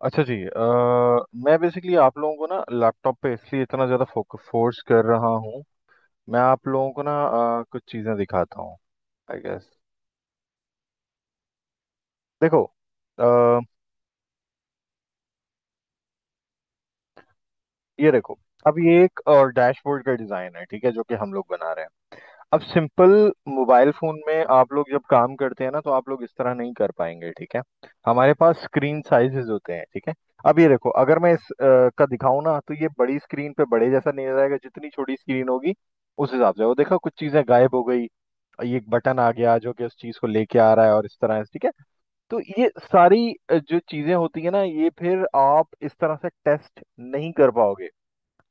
अच्छा जी, मैं बेसिकली आप लोगों को ना लैपटॉप पे इसलिए इतना ज़्यादा फोर्स कर रहा हूँ। मैं आप लोगों को ना कुछ चीज़ें दिखाता हूँ। आई गेस देखो, अ, ये देखो। अब ये एक डैशबोर्ड का डिज़ाइन है, ठीक है, जो कि हम लोग बना रहे हैं। अब सिंपल मोबाइल फोन में आप लोग जब काम करते हैं ना, तो आप लोग इस तरह नहीं कर पाएंगे, ठीक है। हमारे पास स्क्रीन साइजेस होते हैं, ठीक है। अब ये देखो, अगर मैं इस का दिखाऊं ना, तो ये बड़ी स्क्रीन पे बड़े जैसा नहीं रहेगा। जितनी छोटी स्क्रीन होगी उस हिसाब से वो देखो, कुछ चीजें गायब हो गई। ये एक बटन आ गया जो कि उस चीज को लेके आ रहा है, और इस तरह, ठीक है। तो ये सारी जो चीजें होती है ना, ये फिर आप इस तरह से टेस्ट नहीं कर पाओगे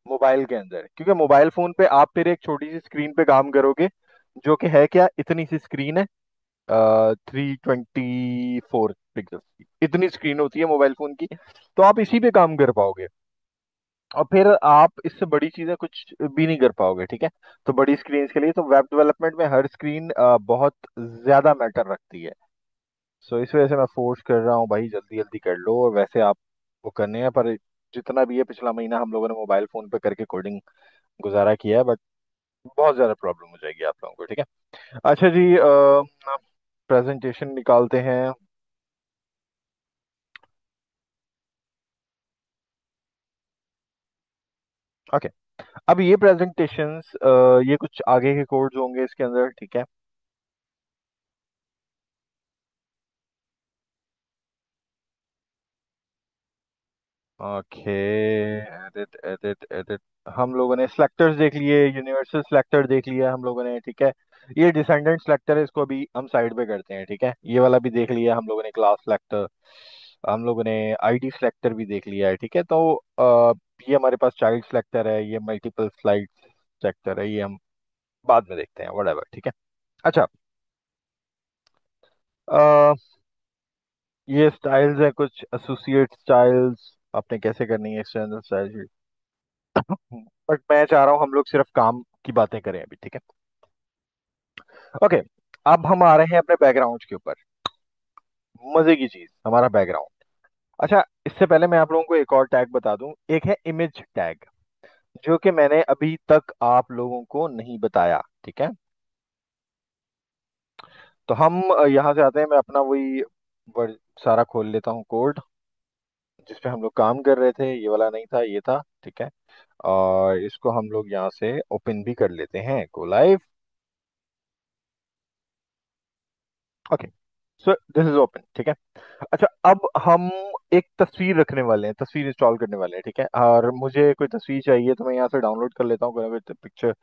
मोबाइल के अंदर, क्योंकि मोबाइल फोन पे आप फिर एक छोटी सी स्क्रीन पे काम करोगे, जो कि है क्या, इतनी सी स्क्रीन है। 324 पिक्सल की इतनी स्क्रीन होती है मोबाइल फोन की। तो आप इसी पे काम कर पाओगे, और फिर आप इससे बड़ी चीजें कुछ भी नहीं कर पाओगे, ठीक है। तो बड़ी स्क्रीन के लिए तो वेब डेवलपमेंट में हर स्क्रीन बहुत ज्यादा मैटर रखती है। सो इस वजह से मैं फोर्स कर रहा हूँ भाई, जल्दी जल्दी कर लो। और वैसे आप वो करने हैं, पर जितना भी है पिछला महीना हम लोगों ने मोबाइल फोन पे करके कोडिंग गुजारा किया है, बट बहुत ज्यादा प्रॉब्लम हो जाएगी आप लोगों को, ठीक है। अच्छा जी, प्रेजेंटेशन निकालते हैं। ओके। अब ये प्रेजेंटेशंस, ये कुछ आगे के कोड्स होंगे इसके अंदर, ठीक है। Okay, edit edit edit. हम लोगों ने सिलेक्टर्स देख लिए, यूनिवर्सल सिलेक्टर देख लिया हम लोगों ने, ठीक है। ये डिसेंडेंट सिलेक्टर है, इसको अभी हम साइड पे करते हैं, ठीक है। ये वाला भी देख लिया हम लोगों ने, क्लास सिलेक्टर। हम लोगों ने आईडी सिलेक्टर भी देख लिया है, ठीक है। तो ये हमारे पास चाइल्ड सिलेक्टर है, ये मल्टीपल स्लाइड सिलेक्टर है, ये हम बाद में देखते हैं, व्हाटएवर, ठीक है। अच्छा, अ, ये स्टाइल्स है कुछ एसोसिएट स्टाइल्स, आपने कैसे करनी है एक्सटर्नल स्टाइल। बट मैं चाह रहा हूँ हम लोग सिर्फ काम की बातें करें अभी, ठीक है। ओके। अब हम आ रहे हैं अपने बैकग्राउंड के ऊपर। मजे की चीज, हमारा बैकग्राउंड। अच्छा, इससे पहले मैं आप लोगों को एक और टैग बता दूं। एक है इमेज टैग, जो कि मैंने अभी तक आप लोगों को नहीं बताया, ठीक है। तो हम यहाँ से आते हैं, मैं अपना वही सारा खोल लेता हूँ कोड जिस पे हम लोग काम कर रहे थे। ये वाला नहीं था, ये था, ठीक है। और इसको हम लोग यहाँ से ओपन भी कर लेते हैं, go live. Okay, so this is open, ठीक है। अच्छा, अब हम एक तस्वीर रखने वाले हैं, तस्वीर इंस्टॉल करने वाले हैं, ठीक है। और मुझे कोई तस्वीर चाहिए, तो मैं यहाँ से डाउनलोड कर लेता हूँ कोई ना कोई पिक्चर।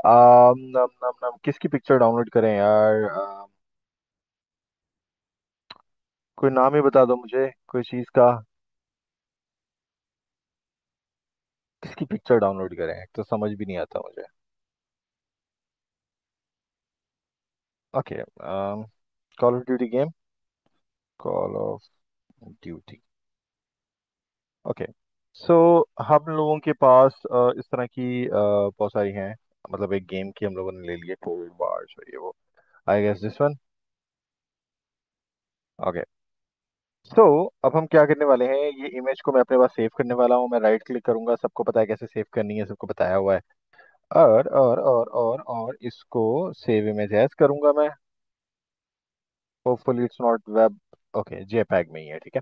नम, नम, नम, किसकी पिक्चर डाउनलोड करें यार। कोई नाम ही बता दो मुझे, कोई चीज का। किसकी पिक्चर डाउनलोड करें, तो समझ भी नहीं आता मुझे। Okay, call of duty game, call of duty. Okay. So हम लोगों के पास इस तरह की बहुत सारी हैं। मतलब एक गेम की हम लोगों ने ले लिया, कोल्ड वार्स, और ये वो। I guess this one. Okay. So अब हम क्या करने वाले हैं, ये इमेज को मैं अपने पास सेव करने वाला हूँ। मैं राइट क्लिक करूंगा, सबको पता है कैसे सेव करनी है, सबको बताया हुआ है। और इसको सेव इमेज एज करूंगा मैं। Hopefully it's not web. Okay, JPEG में ही है, ठीक है।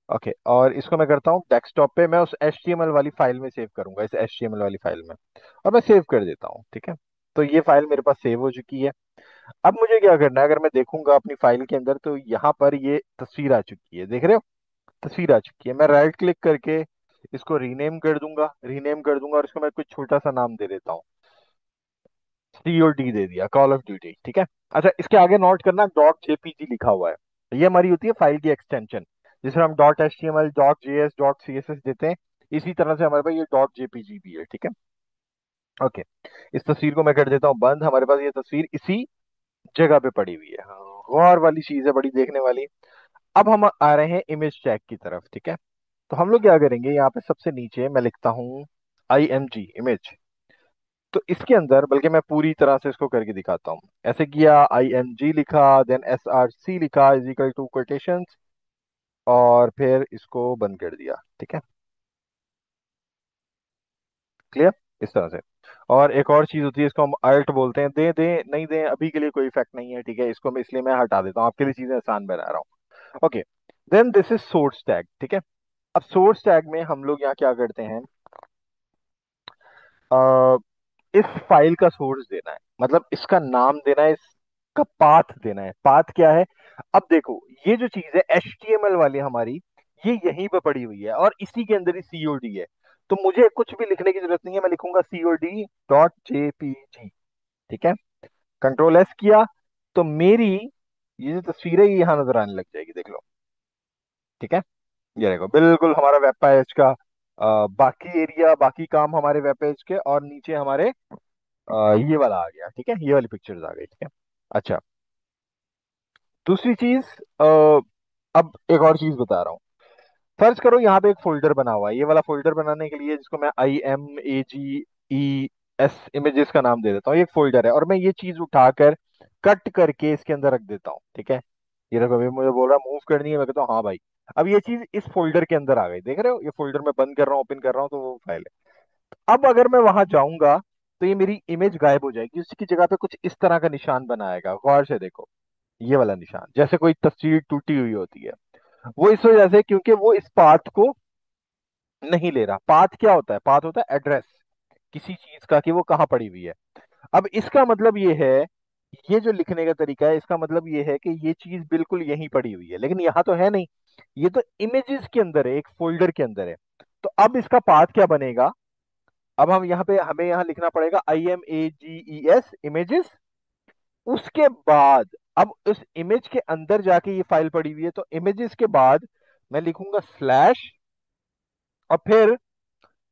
ओके, और इसको मैं करता हूँ डेस्कटॉप पे। मैं उस HTML वाली फाइल में सेव करूंगा, इस HTML वाली फाइल में। और मैं सेव कर देता हूँ, ठीक है। तो ये फाइल मेरे पास सेव हो चुकी है। अब मुझे क्या करना है, अगर मैं देखूंगा अपनी फाइल के अंदर, तो यहाँ पर ये तस्वीर आ चुकी है, देख रहे हो। तस्वीर आ चुकी है। मैं राइट क्लिक करके इसको रीनेम कर दूंगा, और इसको मैं कुछ छोटा सा नाम दे देता हूँ। COD दे दिया, कॉल ऑफ ड्यूटी, ठीक है। अच्छा, इसके आगे नोट करना, .jpg लिखा हुआ है। ये हमारी होती है फाइल की एक्सटेंशन। जिसमें हम .html, .js, .css देते हैं, इसी तरह से हमारे पास ये .jpg भी है, ठीक है। ओके, इस तस्वीर को मैं कर देता हूँ बंद। हमारे पास ये तस्वीर इसी जगह पे पड़ी हुई है। हाँ, गौर वाली चीज है, बड़ी देखने वाली। अब हम आ रहे हैं इमेज टैग की तरफ, ठीक है। तो हम लोग क्या करेंगे, यहाँ पे सबसे नीचे मैं लिखता हूँ IMG, इमेज। तो इसके अंदर, बल्कि मैं पूरी तरह से इसको करके दिखाता हूँ। ऐसे किया, IMG लिखा, देन SRC लिखा, इज इक्वल टू कोटेशन, और फिर इसको बंद कर दिया, ठीक है। क्लियर, इस तरह से। और एक और चीज होती है, इसको हम अल्ट बोलते हैं। दे दे नहीं दे अभी के लिए कोई इफेक्ट नहीं है, ठीक है, इसको मैं इसलिए मैं हटा देता हूँ, आपके लिए चीजें आसान बना रहा हूँ। Okay, then this is source tag, ठीक है। अब सोर्स टैग में हम लोग यहाँ क्या करते हैं, इस फाइल का सोर्स देना है, मतलब इसका नाम देना है, इसका पाथ देना है। पाथ क्या है? अब देखो, ये जो चीज है HTML वाली हमारी, ये यहीं पे पड़ी हुई है और इसी के अंदर ही COD है। तो मुझे कुछ भी लिखने की जरूरत नहीं है, मैं लिखूंगा COD.jpg, ठीक है। कंट्रोल S किया तो मेरी ये जो तस्वीर है ये यहाँ नजर आने लग जाएगी, देख लो, ठीक है। ये देखो, बिल्कुल हमारा वेब पेज का बाकी एरिया, बाकी काम हमारे वेब पेज के, और नीचे हमारे ये वाला आ गया, ठीक है, ये वाली पिक्चर्स आ गई, ठीक है। अच्छा, दूसरी चीज, अब एक और चीज बता रहा हूँ। सर्च करो, यहाँ पे एक फोल्डर बना हुआ है, ये वाला फोल्डर बनाने के लिए, जिसको मैं IMAGES इमेजेस का नाम दे देता हूँ, ये एक फोल्डर है, और मैं ये चीज उठाकर कट करके इसके अंदर रख देता हूँ, ठीक है। ये देखो, अभी मुझे बोल रहा मूव करनी है, मैं कहता हूँ हाँ भाई। अब ये चीज इस फोल्डर के अंदर आ गई, देख रहे हो, ये फोल्डर मैं बंद कर रहा हूँ, ओपन कर रहा हूँ, तो वो फाइल है। अब अगर मैं वहां जाऊंगा तो ये मेरी इमेज गायब हो जाएगी, उसकी जगह पे कुछ इस तरह का निशान बनाएगा, गौर से देखो, ये वाला निशान, जैसे कोई तस्वीर टूटी हुई होती है। वो इस वजह से क्योंकि वो इस पाथ को नहीं ले रहा। पाथ क्या होता है? पाथ होता है एड्रेस किसी चीज का, कि वो कहाँ पड़ी हुई है। अब इसका मतलब ये है, ये जो लिखने का तरीका है, इसका मतलब ये है कि ये चीज बिल्कुल यहीं पड़ी हुई है, लेकिन यहाँ तो है नहीं, ये तो इमेजेस के अंदर है, एक फोल्डर के अंदर है। तो अब इसका पाथ क्या बनेगा? अब हम यहाँ पे, हमें यहाँ लिखना पड़ेगा IMAGES इमेजेस। उसके बाद अब उस इमेज के अंदर जाके ये फाइल पड़ी हुई है, तो इमेजेस के बाद मैं लिखूंगा स्लैश, और फिर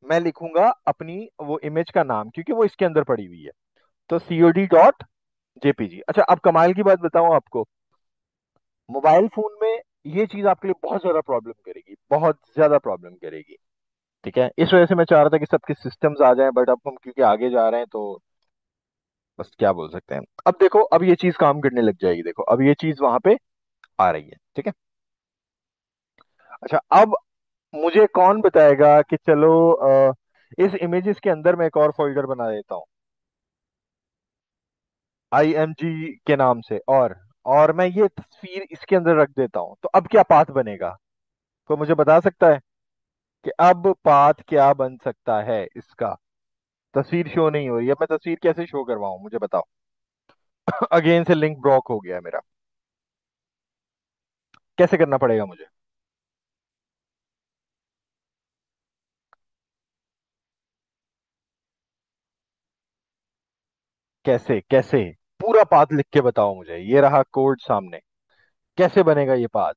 मैं लिखूंगा अपनी वो इमेज का नाम, क्योंकि वो इसके अंदर पड़ी हुई है। तो COD.jpg। अच्छा, अब कमाल की बात बताऊं आपको, मोबाइल फोन में ये चीज आपके लिए बहुत ज्यादा प्रॉब्लम करेगी, बहुत ज्यादा प्रॉब्लम करेगी, ठीक है। इस वजह से मैं चाह रहा था कि सबके सिस्टम्स आ जाएं, बट अब हम क्योंकि आगे जा रहे हैं तो बस क्या बोल सकते हैं। अब देखो, अब ये चीज काम करने लग जाएगी, देखो अब ये चीज वहां पे आ रही है, ठीक है। अच्छा, अब मुझे कौन बताएगा कि चलो इस इमेजेस के अंदर मैं एक और फोल्डर बना देता हूँ IMG के नाम से, और मैं ये तस्वीर इसके अंदर रख देता हूँ, तो अब क्या पाथ बनेगा? कोई मुझे बता सकता है कि अब पाथ क्या बन सकता है इसका? तस्वीर शो नहीं हो रही है, अब मैं तस्वीर कैसे शो करवाऊं, मुझे बताओ। अगेन से लिंक ब्लॉक हो गया मेरा, कैसे करना पड़ेगा मुझे? कैसे कैसे? पूरा पाथ लिख के बताओ मुझे, ये रहा कोड सामने, कैसे बनेगा ये पाथ?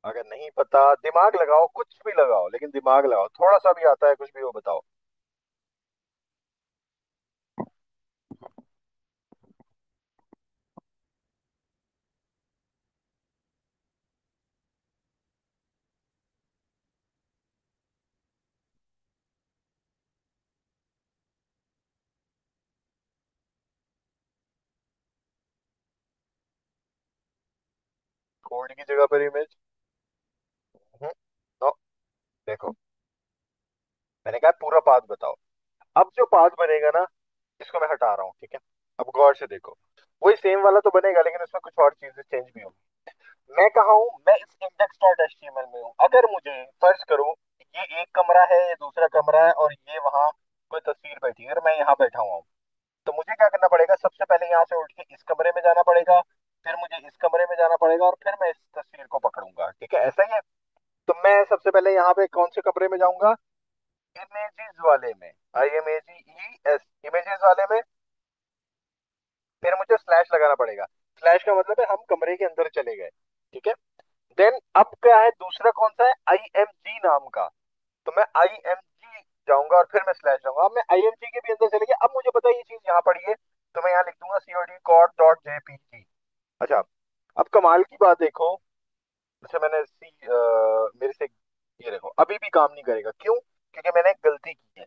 अगर नहीं पता, दिमाग लगाओ, कुछ भी लगाओ, लेकिन दिमाग लगाओ, थोड़ा सा भी आता है कुछ भी, वो बताओ। कोड की जगह पर इमेज। नो, देखो, मैंने कहा पूरा पाथ बताओ। अब जो पाथ बनेगा ना, इसको मैं हटा रहा हूँ, ठीक है। अब गौर से देखो, वही सेम वाला तो बनेगा, लेकिन उसमें कुछ और चीजें चेंज भी होंगी। मैं कहा हूँ, मैं इस index.html में हूँ। अगर मुझे फर्ज करो, ये एक कमरा है, ये दूसरा कमरा है, और ये वहां कोई तस्वीर बैठी है, और मैं यहाँ बैठा हुआ हूँ, तो मुझे क्या करना पड़ेगा? सबसे पहले यहाँ से उठ के इस कमरे में जाना पड़ेगा, फिर मुझे इस कमरे में जाना पड़ेगा, और फिर मैं इस तस्वीर को पकड़ूंगा, ठीक है, ऐसा ही है। तो मैं सबसे पहले यहाँ पे कौन से कमरे में जाऊंगा? इमेजेस वाले में, IMAGES इमेजेस वाले में। फिर मुझे स्लैश लगाना पड़ेगा। स्लैश का मतलब है हम कमरे के अंदर चले गए, ठीक है। देन अब क्या है, दूसरा कौन सा है? IMG नाम का। तो मैं IMG जाऊंगा, और फिर मैं स्लैश जाऊंगा। अब मैं IMG के भी अंदर चले गया, अब मुझे पता है ये चीज यहाँ पड़ी है, तो मैं यहाँ लिख दूंगा COD.jpg। अच्छा, अब कमाल की बात देखो, जैसे मैंने मेरे से, ये देखो अभी भी काम नहीं करेगा, क्यों? क्योंकि मैंने एक गलती की है।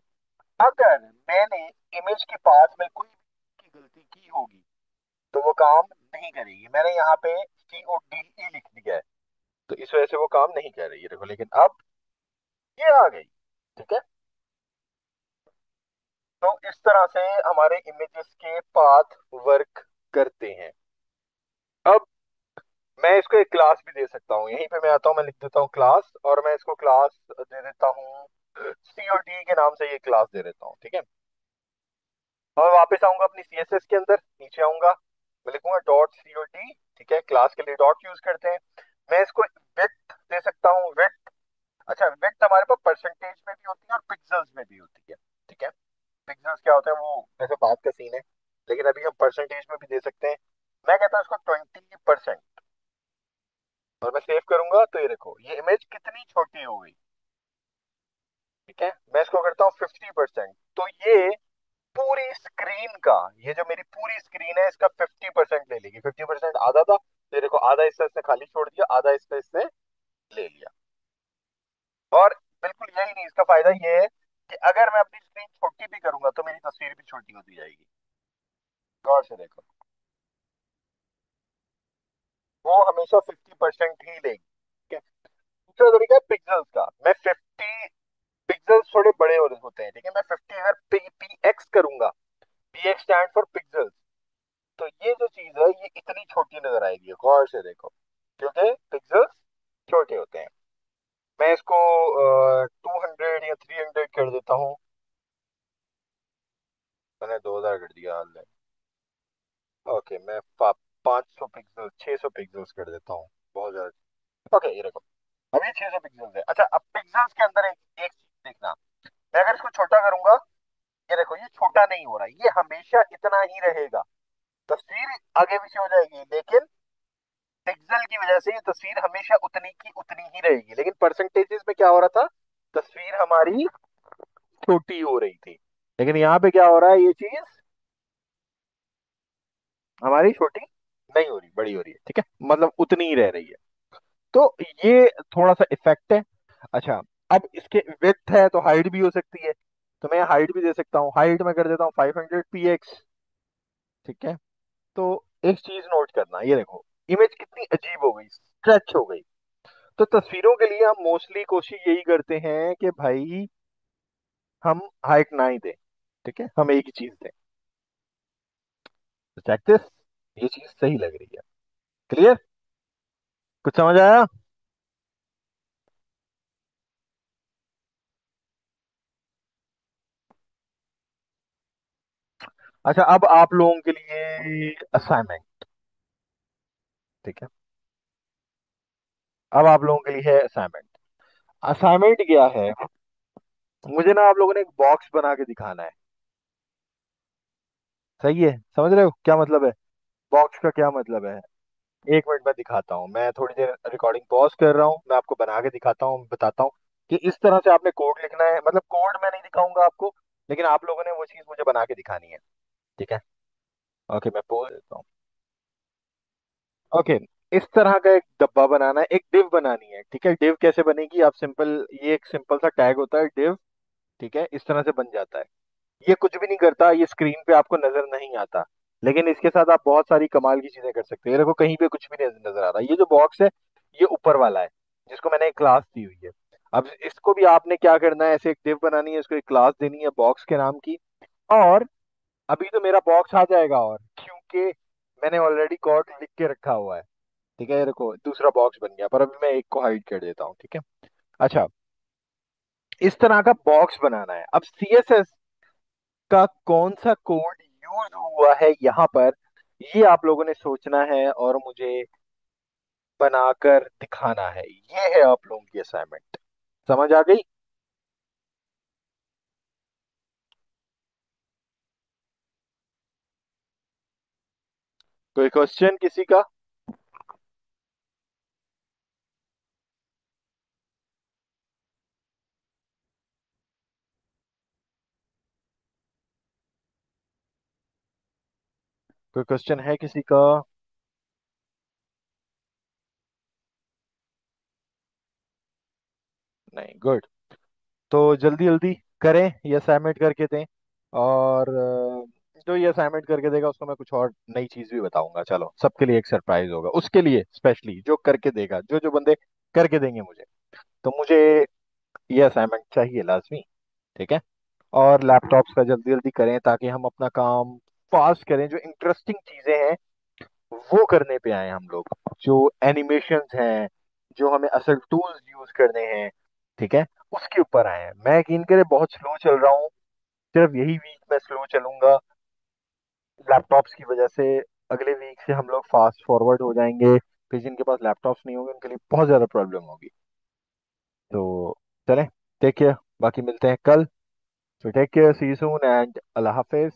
अगर मैंने इमेज के पास में कोई भी की गलती की होगी तो वो काम नहीं करेगी। मैंने यहाँ पे CODE लिख दिया है, तो इस वजह से वो काम नहीं कर रही है, देखो। लेकिन अब ये आ गई, ठीक है। तो इस तरह से हमारे इमेजेस के पाथ वर्क करते हैं। अब मैं इसको एक क्लास भी दे सकता हूँ। यहीं पे मैं आता हूँ, मैं लिख देता हूँ क्लास, और मैं इसको क्लास दे देता हूँ COD के नाम से, ये क्लास दे देता हूँ, ठीक है। और वापस आऊंगा अपनी CSS के अंदर, नीचे आऊंगा, मैं लिखूंगा .COD, ठीक है। क्लास के लिए डॉट यूज करते हैं। मैं इसको विड्थ दे सकता हूँ, विड्थ। अच्छा, विड्थ हमारे पास परसेंटेज में भी होती है और पिक्सल्स में भी होती है, ठीक है। पिक्सल्स क्या होता है वो वैसे बात का सीन है, लेकिन अभी हम परसेंटेज में भी दे सकते हैं। मैं कहता हूँ इसको 20%, और मैं सेव करूंगा तो ये देखो ये इमेज कितनी छोटी हो गई, ठीक है। मैं इसको करता हूँ 50%, तो ये पूरी स्क्रीन का, ये जो मेरी पूरी स्क्रीन है इसका 50% ले लेगी। 50% आधा था, तो ये देखो आधा हिस्सा इसने खाली छोड़ दिया, आधा हिस्सा इसने ले लिया। और बिल्कुल यही नहीं, इसका फायदा ये है कि अगर मैं अपनी स्क्रीन छोटी भी करूंगा तो मेरी तस्वीर भी छोटी होती जाएगी। गौर से देखो, वो हमेशा 50% ही लेगी, ठीक है। दूसरा तरीका है पिक्सल्स का। मैं 50 पिक्सल्स थोड़े बड़े होते हैं, ठीक है। मैं 50 अगर PX करूंगा, PX स्टैंड फॉर पिक्सल्स, तो ये जो चीज है ये इतनी छोटी नजर आएगी। गौर से देखो, क्योंकि पिक्सल्स छोटे होते हैं। मैं इसको 200 या 300 कर देता हूँ। मैंने 2000 कर दिया हाल में। ओके, मैं 500 पिक्सल, 600 पिक्सल्स कर देता हूँ, बहुत ज्यादा। ओके, ये देखो अभी 600 पिक्सल्स है। अच्छा, अब पिक्सल्स के अंदर एक एक चीज देखना। मैं अगर इसको छोटा करूंगा, ये देखो ये छोटा नहीं हो रहा, ये हमेशा इतना ही रहेगा। तस्वीर आगे पीछे हो जाएगी, लेकिन पिक्सल की वजह से ये तस्वीर हमेशा उतनी की उतनी ही रहेगी। लेकिन परसेंटेजेस में क्या हो रहा था, तस्वीर हमारी छोटी हो रही थी। लेकिन यहाँ पे क्या हो रहा है, ये चीज हमारी छोटी नहीं हो रही, बड़ी हो रही है, ठीक है। मतलब उतनी ही रह रही है। तो ये थोड़ा सा इफेक्ट है। अच्छा, अब इसके विड्थ है तो हाइट भी हो सकती है, तो मैं हाइट भी दे सकता हूँ। हाइट में कर देता हूँ 500 px, ठीक है। तो एक चीज नोट करना, ये देखो इमेज कितनी अजीब हो गई, स्ट्रेच हो गई। तो तस्वीरों के लिए हम मोस्टली कोशिश यही करते हैं कि भाई हम हाइट ना ही दें, ठीक है, हम एक ही चीज दें। तो चेक दिस, ये चीज सही लग रही है। क्लियर? कुछ समझ आया? अच्छा, अब आप लोगों के लिए असाइनमेंट, ठीक है। अब आप लोगों के लिए है असाइनमेंट। असाइनमेंट क्या है, मुझे ना आप लोगों ने एक बॉक्स बना के दिखाना है। सही है? समझ रहे हो क्या मतलब है? बॉक्स का क्या मतलब है? एक मिनट में दिखाता हूँ, मैं थोड़ी देर रिकॉर्डिंग पॉज कर रहा हूँ, मैं आपको बना के दिखाता हूँ, बताता हूँ कि इस तरह से आपने कोड लिखना है। मतलब कोड मैं नहीं दिखाऊंगा आपको, लेकिन आप लोगों ने वो चीज मुझे बना के दिखानी है, ठीक है। ओके, मैं पोज देता हूँ। ओके, इस तरह का एक डब्बा बनाना है, एक डिव बनानी है, ठीक है। डिव कैसे बनेगी, आप सिंपल, ये एक सिंपल सा टैग होता है डिव, ठीक है। इस तरह से बन जाता है। ये कुछ भी नहीं करता, ये स्क्रीन पे आपको नजर नहीं आता, लेकिन इसके साथ आप बहुत सारी कमाल की चीजें कर सकते हैं। ये देखो कहीं पे कुछ भी नहीं नजर आ रहा। ये जो बॉक्स है ये ऊपर वाला है, जिसको मैंने एक क्लास दी हुई है। अब इसको भी आपने क्या करना है, ऐसे एक डिव बनानी है, इसको एक क्लास देनी है बॉक्स के नाम की। और अभी तो मेरा बॉक्स आ जाएगा, और क्योंकि मैंने ऑलरेडी कोड लिख के रखा हुआ है, ठीक है। ये देखो दूसरा बॉक्स बन गया, पर अभी मैं एक को हाइड कर देता हूँ, ठीक है। अच्छा, इस तरह का बॉक्स बनाना है। अब CSS का कौन सा कोड यूज हुआ है यहाँ पर, ये आप लोगों ने सोचना है और मुझे बनाकर दिखाना है। ये है आप लोगों की असाइनमेंट। समझ आ गई? कोई क्वेश्चन किसी का? कोई क्वेश्चन है किसी का? नहीं, गुड। तो जल्दी जल्दी करें, ये असाइनमेंट करके दें। और जो ये असाइनमेंट करके देगा उसको मैं कुछ और नई चीज भी बताऊंगा। चलो, सबके लिए एक सरप्राइज होगा, उसके लिए स्पेशली जो करके देगा, जो जो बंदे करके देंगे मुझे। तो मुझे ये असाइनमेंट चाहिए लाजमी। ठीक है। और लैपटॉप्स का जल्दी जल्दी करें ताकि हम अपना काम फास्ट करें। जो इंटरेस्टिंग चीजें हैं वो करने पे आए हम लोग, जो एनिमेशंस हैं, जो हमें असल टूल्स यूज करने हैं, ठीक है, उसके ऊपर आए हैं। मैं यकीन करे बहुत स्लो चल रहा हूँ, सिर्फ यही वीक मैं स्लो चलूंगा लैपटॉप्स की वजह से। अगले वीक से हम लोग फास्ट फॉरवर्ड हो जाएंगे। फिर जिनके पास लैपटॉप्स नहीं होंगे उनके लिए बहुत ज्यादा प्रॉब्लम होगी। तो चलें, टेक केयर, बाकी मिलते हैं कल। तो take care, see you soon and अल्लाह हाफिज।